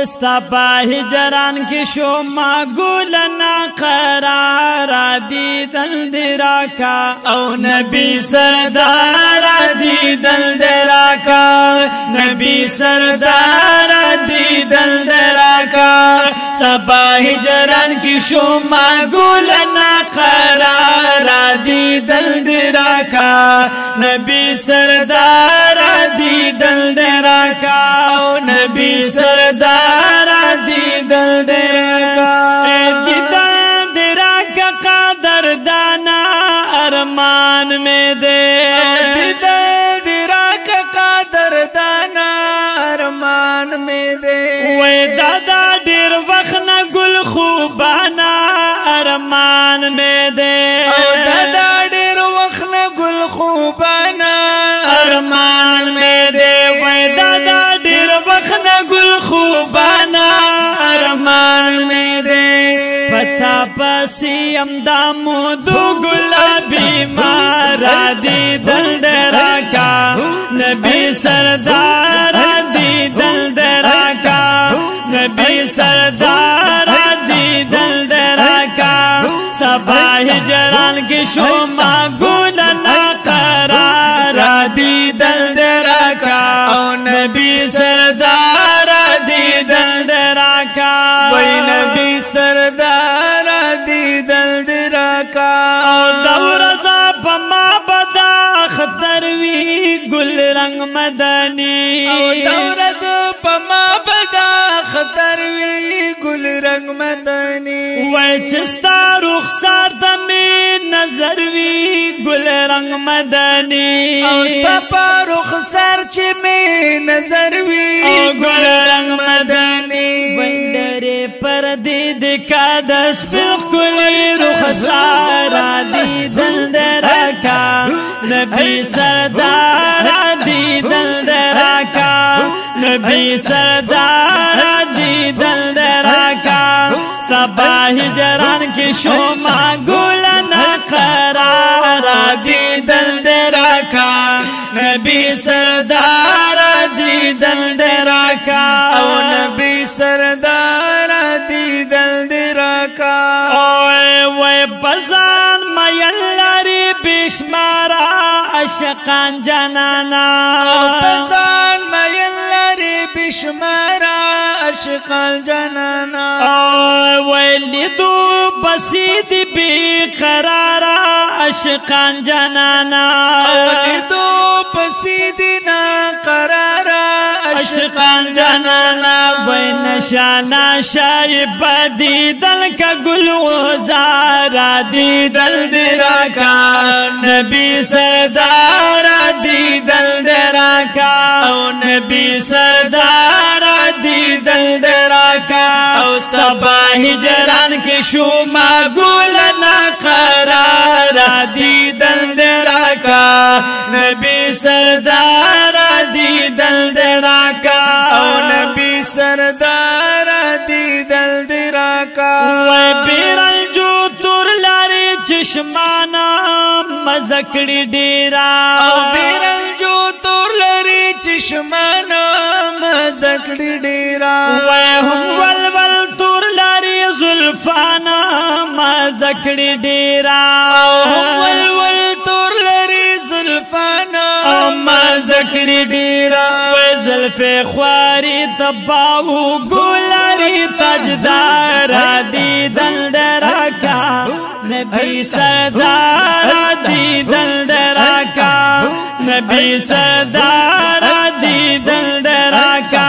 وستا پا ہجران کی شو ما گولنا قرار دیدن دراکا او نبی سردار دیدن دراکا نبی سردار دیدن دراکا سپا ہجران کی شو ما گولنا قرار دیدن دراکا نبی سردار دیدن دراکا او نبی سردار دیدن دراکا دیدن دراکا قادر دانا ارمان میں دے دیدن دراکا قادر دانا ارمان میں دے وی دادا دیر وخنا گل خوبانا ارمان میں دے دادا دیر وخنا گل خوبانا ارمان میں دے وی دادا دیر وخنا گل خوبانا ارمان میں دے پتا پسی امدامو دو گلابی مارا دی دل درا کا نبی سردار دی دل درا کا نبی سردار دی دل درا کا سبا ہجران کی شوما گولنا قرار دی دل درا کا او نبی سردار دی دل درا کا وی نبی سردار دی دل درا کا او دور زاب ما بدا خطر وی گل رنگ مدنی او دور زاب ما بدا خطر وی گل رنگ مدنی وی چستا رخسار دمی نظر وی گل رنگ مدنی او ستا رخسار چی می نظر وی گل رنگ مدنی وندر پر دید کا دس پلخ گلی رخسار دی دل درکا نبی سردار دی دل درکا نبی سردار دی دل درکا سبا ہجران کی شوما گولنا قرار دی دل درکا نبی سردار دی دل درکا او نبی سردار دی دل درکا اوے بزان میل لری بشمارا عشقان جنانا بزان میل لری بشمارا عشقان جنانا ویلیدو بسید بی قرارا عشقان جنانا ویلیدو بسیدنا قرارا عشقان جنانا وی نشانا شایب دی دل کا گلوزارا دی دل دراکا نبی سردار دی دل دراکا او نبی سردار دی دل دراکا او سبا ہجران کے شوما گولنا قرار دی دل دراکا نبی سردار دی دل دراکا او نبی سردار دی دل دراکا وی بیرل جو تور لاری چشمانا مزکڑی ڈیرا او بیرل جو تور لاری چشمانا مزکڑی ڈیرا وی ہم والول تور لاری زلفانا مزکڑی ڈیرا ہم والول تور لاری زلفانا مزکڑی ڈیرا وی زلف خواری تباو گولاری تجدار دی دل درکا نبی سردار دی دل درکا نبی سردار دی دل درکا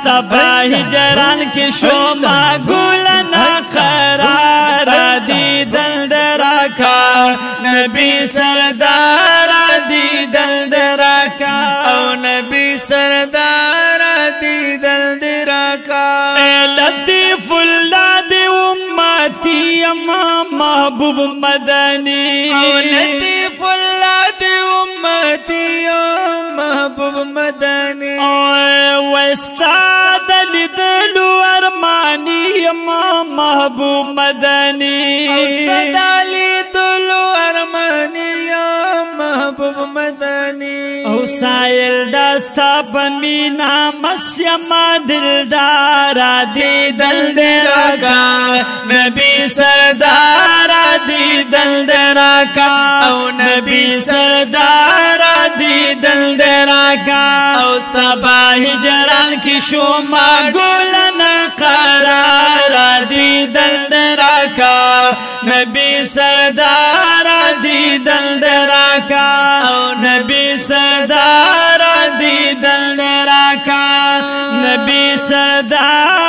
سبا ہجران کی شوما گولنا قرار دی دل درکا نبی سردار دی دل درکا او نبی سردار دی دل درکا اے لطیف اللہ دی امتی اما محبوب مدنی او لطیف اللہ دی امتی محبوب مدنی او استاد لدلو ارمانی اما محبوب مدنی او استاد لدلو ارمانی محبوب مدنی او مایل دستا پمینا مسیما دلدارا دی دل دراکا نبی سردارا دی دل دراکا او نبی سردارا دی دل دراکا او سبا ہجران کی شوما گولنا قرارا دی دل دراکا نبی سردارا دی دل دراکا او نبی سردارا دی دل دراکا نبی سردارا